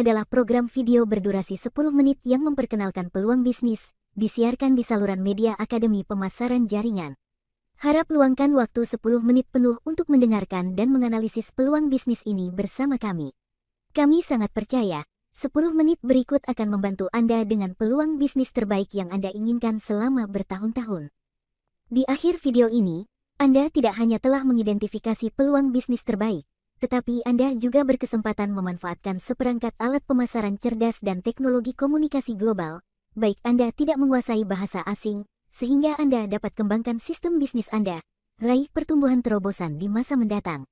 adalah program video berdurasi 10 menit yang memperkenalkan peluang bisnis, disiarkan di saluran media Akademi Pemasaran Jaringan. Harap luangkan waktu 10 menit penuh untuk mendengarkan dan menganalisis peluang bisnis ini bersama kami. Kami sangat percaya, 10 menit berikut akan membantu Anda dengan peluang bisnis terbaik yang Anda inginkan selama bertahun-tahun. Di akhir video ini, Anda tidak hanya telah mengidentifikasi peluang bisnis terbaik, tetapi Anda juga berkesempatan memanfaatkan seperangkat alat pemasaran cerdas dan teknologi komunikasi global, baik Anda tidak menguasai bahasa asing, sehingga Anda dapat kembangkan sistem bisnis Anda, raih pertumbuhan terobosan di masa mendatang.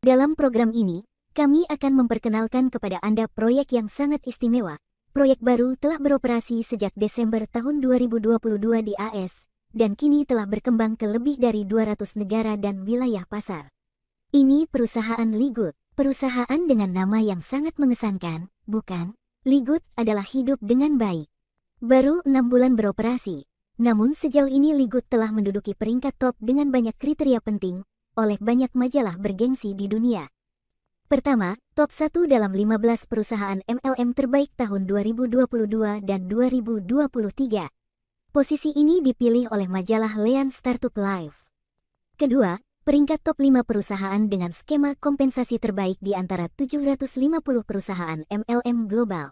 Dalam program ini, kami akan memperkenalkan kepada Anda proyek yang sangat istimewa. Proyek baru telah beroperasi sejak Desember tahun 2022 di AS, dan kini telah berkembang ke lebih dari 200 negara dan wilayah pasar. Ini perusahaan Ligut, perusahaan dengan nama yang sangat mengesankan, bukan? Ligut adalah hidup dengan baik. Baru 6 bulan beroperasi, namun sejauh ini Ligut telah menduduki peringkat top dengan banyak kriteria penting, oleh banyak majalah bergengsi di dunia. Pertama, top 1 dalam 15 perusahaan MLM terbaik tahun 2022 dan 2023. Posisi ini dipilih oleh majalah Lean Startup Life. Kedua, peringkat top 5 perusahaan dengan skema kompensasi terbaik di antara 750 perusahaan MLM global.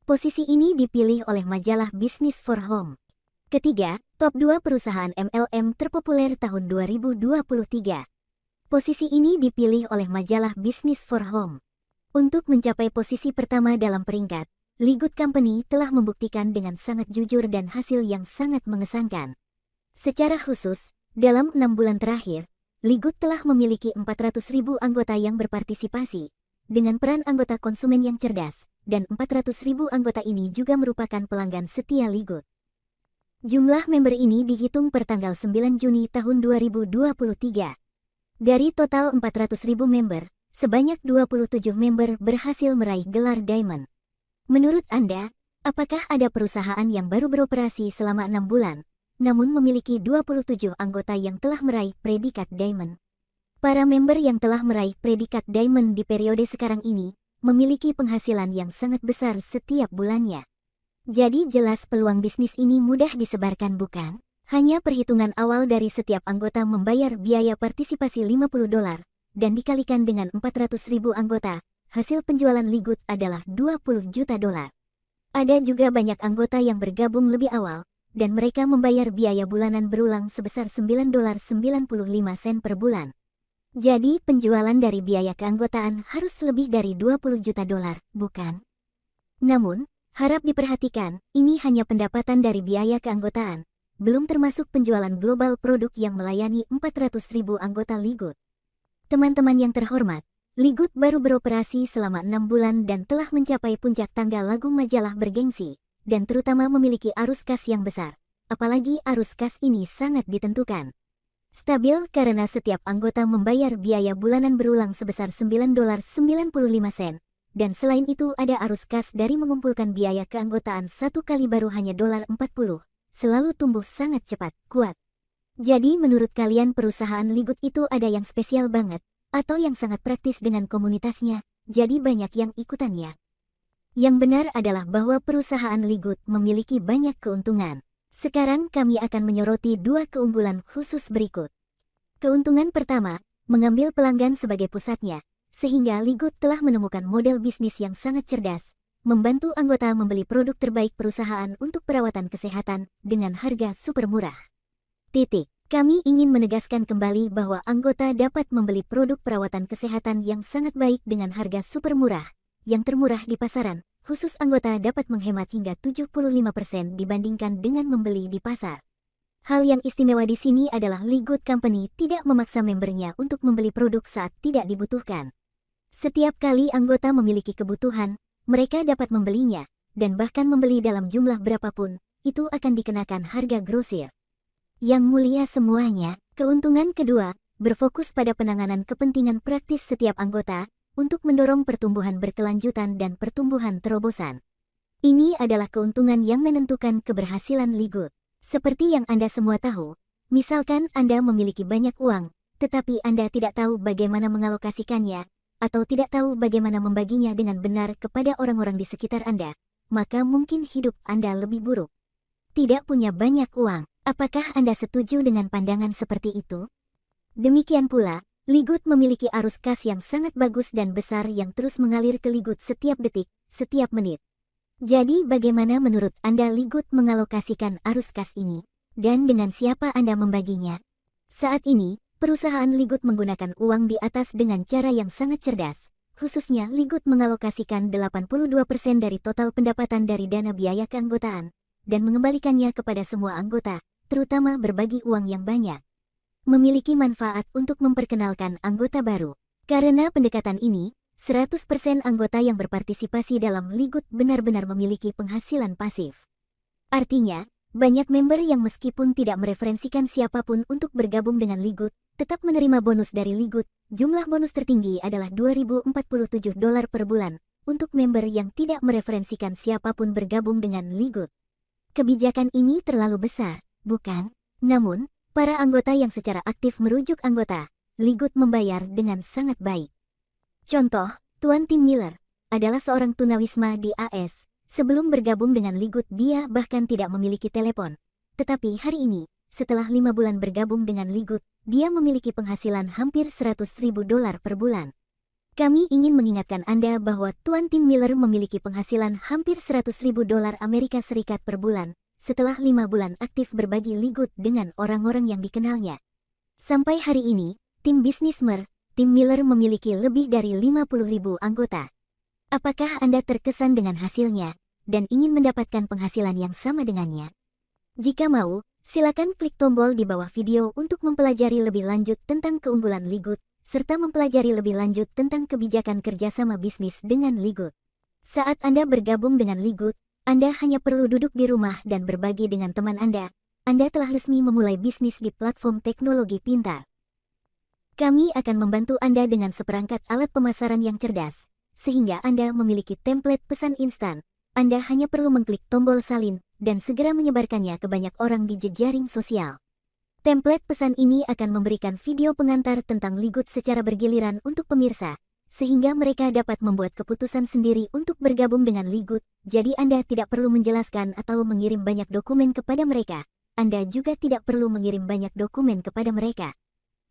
Posisi ini dipilih oleh majalah Business for Home. Ketiga, top 2 perusahaan MLM terpopuler tahun 2023. Posisi ini dipilih oleh majalah Business for Home. Untuk mencapai posisi pertama dalam peringkat, Ligut Company telah membuktikan dengan sangat jujur dan hasil yang sangat mengesankan. Secara khusus, dalam 6 bulan terakhir, Ligut telah memiliki 400.000 anggota yang berpartisipasi, dengan peran anggota konsumen yang cerdas, dan 400.000 anggota ini juga merupakan pelanggan setia Ligut. Jumlah member ini dihitung per tanggal 9 Juni tahun 2023. Dari total 400.000 member, sebanyak 27 member berhasil meraih gelar Diamond. Menurut Anda, apakah ada perusahaan yang baru beroperasi selama 6 bulan, namun memiliki 27 anggota yang telah meraih predikat Diamond? Para member yang telah meraih predikat Diamond di periode sekarang ini, memiliki penghasilan yang sangat besar setiap bulannya. Jadi jelas peluang bisnis ini mudah disebarkan, bukan? Hanya perhitungan awal dari setiap anggota membayar biaya partisipasi $50, dan dikalikan dengan 400.000 anggota, hasil penjualan Ligut adalah $20 juta. Ada juga banyak anggota yang bergabung lebih awal, dan mereka membayar biaya bulanan berulang sebesar $9.95 per bulan. Jadi penjualan dari biaya keanggotaan harus lebih dari $20 juta, bukan? Namun, harap diperhatikan, ini hanya pendapatan dari biaya keanggotaan, belum termasuk penjualan global produk yang melayani 400.000 anggota Ligut. Teman-teman yang terhormat, Ligut baru beroperasi selama 6 bulan dan telah mencapai puncak tangga lagu majalah bergengsi, dan terutama memiliki arus kas yang besar. Apalagi arus kas ini sangat ditentukan. Stabil karena setiap anggota membayar biaya bulanan berulang sebesar $9.95, dan selain itu ada arus kas dari mengumpulkan biaya keanggotaan satu kali baru hanya $40, selalu tumbuh sangat cepat, kuat. Jadi menurut kalian perusahaan Ligut itu ada yang spesial banget, atau yang sangat praktis dengan komunitasnya, jadi banyak yang ikutannya? Yang benar adalah bahwa perusahaan Ligut memiliki banyak keuntungan. Sekarang kami akan menyoroti 2 keunggulan khusus berikut. Keuntungan pertama, mengambil pelanggan sebagai pusatnya, sehingga Ligut telah menemukan model bisnis yang sangat cerdas, membantu anggota membeli produk terbaik perusahaan untuk perawatan kesehatan dengan harga super murah. Kami ingin menegaskan kembali bahwa anggota dapat membeli produk perawatan kesehatan yang sangat baik dengan harga super murah, yang termurah di pasaran. Khusus anggota dapat menghemat hingga 75% dibandingkan dengan membeli di pasar. Hal yang istimewa di sini adalah Ligut Company tidak memaksa membernya untuk membeli produk saat tidak dibutuhkan. Setiap kali anggota memiliki kebutuhan, mereka dapat membelinya, dan bahkan membeli dalam jumlah berapapun, itu akan dikenakan harga grosir. Yang mulia semuanya, keuntungan kedua, berfokus pada penanganan kepentingan praktis setiap anggota, untuk mendorong pertumbuhan berkelanjutan dan pertumbuhan terobosan. Ini adalah keuntungan yang menentukan keberhasilan Ligut. Seperti yang Anda semua tahu, misalkan Anda memiliki banyak uang, tetapi Anda tidak tahu bagaimana mengalokasikannya, atau tidak tahu bagaimana membaginya dengan benar kepada orang-orang di sekitar Anda, maka mungkin hidup Anda lebih buruk. Tidak punya banyak uang. Apakah Anda setuju dengan pandangan seperti itu? Demikian pula, Ligut memiliki arus kas yang sangat bagus dan besar yang terus mengalir ke Ligut setiap detik, setiap menit. Jadi bagaimana menurut Anda Ligut mengalokasikan arus kas ini? Dan dengan siapa Anda membaginya? Saat ini, perusahaan Ligut menggunakan uang di atas dengan cara yang sangat cerdas. Khususnya Ligut mengalokasikan 82% dari total pendapatan dari dana biaya keanggotaan dan mengembalikannya kepada semua anggota, terutama berbagi uang yang banyak. Memiliki manfaat untuk memperkenalkan anggota baru. Karena pendekatan ini, 100% anggota yang berpartisipasi dalam Ligut benar-benar memiliki penghasilan pasif. Artinya, banyak member yang meskipun tidak mereferensikan siapapun untuk bergabung dengan Ligut, tetap menerima bonus dari Ligut. Jumlah bonus tertinggi adalah $2.047 per bulan untuk member yang tidak mereferensikan siapapun bergabung dengan Ligut. Kebijakan ini terlalu besar, bukan? Namun, para anggota yang secara aktif merujuk anggota, Ligut membayar dengan sangat baik. Contoh, Tuan Tim Miller adalah seorang tunawisma di AS. Sebelum bergabung dengan Ligut dia bahkan tidak memiliki telepon. Tetapi hari ini, setelah 5 bulan bergabung dengan Ligut, dia memiliki penghasilan hampir $100.000 per bulan. Kami ingin mengingatkan Anda bahwa Tuan Tim Miller memiliki penghasilan hampir $100.000 Amerika Serikat per bulan, setelah 5 bulan aktif berbagi Ligut dengan orang-orang yang dikenalnya. Sampai hari ini, tim bisnismer, Tim Miller memiliki lebih dari 50.000 anggota. Apakah Anda terkesan dengan hasilnya dan ingin mendapatkan penghasilan yang sama dengannya? Jika mau, silakan klik tombol di bawah video untuk mempelajari lebih lanjut tentang keunggulan Ligut, serta mempelajari lebih lanjut tentang kebijakan kerjasama bisnis dengan Ligut. Saat Anda bergabung dengan Ligut, Anda hanya perlu duduk di rumah dan berbagi dengan teman Anda. Anda telah resmi memulai bisnis di platform teknologi pintar. Kami akan membantu Anda dengan seperangkat alat pemasaran yang cerdas, sehingga Anda memiliki template pesan instan. Anda hanya perlu mengklik tombol salin dan segera menyebarkannya ke banyak orang di jejaring sosial. Template pesan ini akan memberikan video pengantar tentang Ligut secara bergiliran untuk pemirsa, sehingga mereka dapat membuat keputusan sendiri untuk bergabung dengan Ligut. Jadi Anda tidak perlu menjelaskan atau mengirim banyak dokumen kepada mereka. Anda juga tidak perlu mengirim banyak dokumen kepada mereka.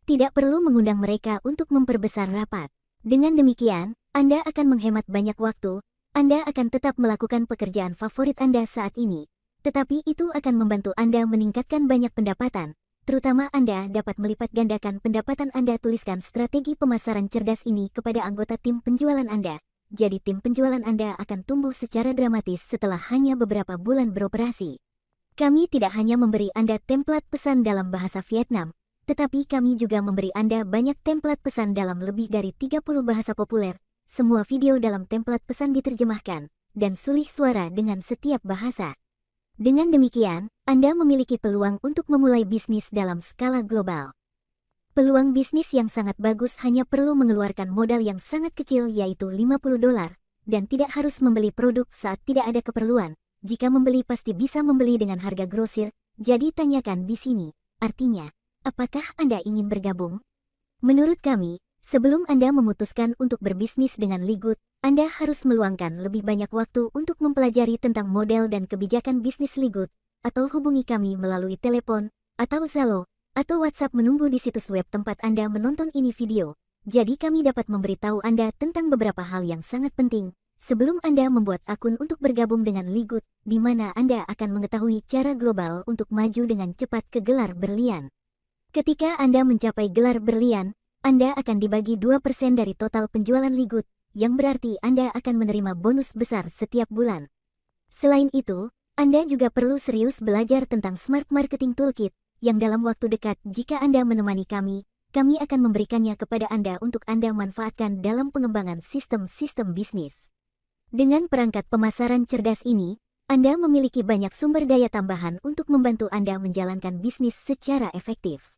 Tidak perlu mengundang mereka untuk memperbesar rapat. Dengan demikian, Anda akan menghemat banyak waktu. Anda akan tetap melakukan pekerjaan favorit Anda saat ini. Tetapi itu akan membantu Anda meningkatkan banyak pendapatan. Terutama Anda dapat melipat gandakan pendapatan Anda. Tuliskan strategi pemasaran cerdas ini kepada anggota tim penjualan Anda. Jadi tim penjualan Anda akan tumbuh secara dramatis setelah hanya beberapa bulan beroperasi. Kami tidak hanya memberi Anda template pesan dalam bahasa Vietnam, tetapi kami juga memberi Anda banyak template pesan dalam lebih dari 30 bahasa populer. Semua video dalam template pesan diterjemahkan dan sulih suara dengan setiap bahasa. Dengan demikian, Anda memiliki peluang untuk memulai bisnis dalam skala global. Peluang bisnis yang sangat bagus hanya perlu mengeluarkan modal yang sangat kecil yaitu $50 dan tidak harus membeli produk saat tidak ada keperluan. Jika membeli pasti bisa membeli dengan harga grosir, jadi tanyakan di sini. Artinya, apakah Anda ingin bergabung? Menurut kami, sebelum Anda memutuskan untuk berbisnis dengan Ligut, Anda harus meluangkan lebih banyak waktu untuk mempelajari tentang model dan kebijakan bisnis Ligut, atau hubungi kami melalui telepon, atau Zalo, atau WhatsApp menunggu di situs web tempat Anda menonton ini video. Jadi kami dapat memberitahu Anda tentang beberapa hal yang sangat penting sebelum Anda membuat akun untuk bergabung dengan Ligut, di mana Anda akan mengetahui cara global untuk maju dengan cepat ke gelar berlian. Ketika Anda mencapai gelar berlian, Anda akan dibagi 2% dari total penjualan Ligut, yang berarti Anda akan menerima bonus besar setiap bulan. Selain itu, Anda juga perlu serius belajar tentang Smart Marketing Toolkit, yang dalam waktu dekat jika Anda menemani kami akan memberikannya kepada Anda untuk Anda manfaatkan dalam pengembangan sistem-sistem bisnis. Dengan perangkat pemasaran cerdas ini, Anda memiliki banyak sumber daya tambahan untuk membantu Anda menjalankan bisnis secara efektif.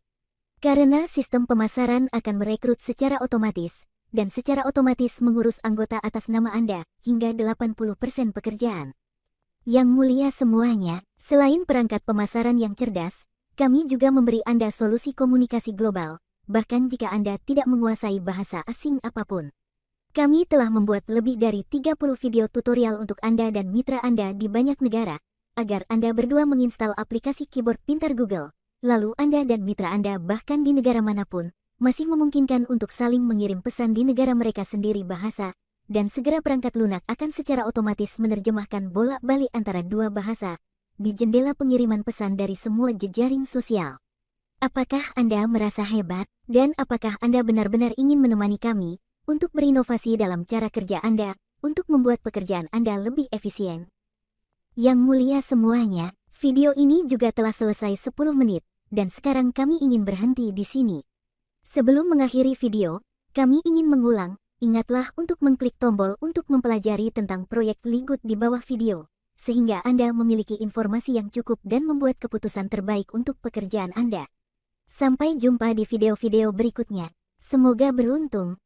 Karena sistem pemasaran akan merekrut secara otomatis, dan secara otomatis mengurus anggota atas nama Anda hingga 80% pekerjaan. Yang mulia semuanya, selain perangkat pemasaran yang cerdas, kami juga memberi Anda solusi komunikasi global, bahkan jika Anda tidak menguasai bahasa asing apapun. Kami telah membuat lebih dari 30 video tutorial untuk Anda dan mitra Anda di banyak negara, agar Anda berdua menginstal aplikasi keyboard pintar Google. Lalu Anda dan mitra Anda bahkan di negara manapun, masih memungkinkan untuk saling mengirim pesan di negara mereka sendiri bahasa, dan segera perangkat lunak akan secara otomatis menerjemahkan bolak-balik antara dua bahasa di jendela pengiriman pesan dari semua jejaring sosial. Apakah Anda merasa hebat? Dan apakah Anda benar-benar ingin menemani kami untuk berinovasi dalam cara kerja Anda untuk membuat pekerjaan Anda lebih efisien? Yang mulia semuanya, video ini juga telah selesai 10 menit, dan sekarang kami ingin berhenti di sini. Sebelum mengakhiri video, kami ingin mengulang, ingatlah untuk mengklik tombol untuk mempelajari tentang proyek Ligut di bawah video, sehingga Anda memiliki informasi yang cukup dan membuat keputusan terbaik untuk pekerjaan Anda. Sampai jumpa di video-video berikutnya. Semoga beruntung.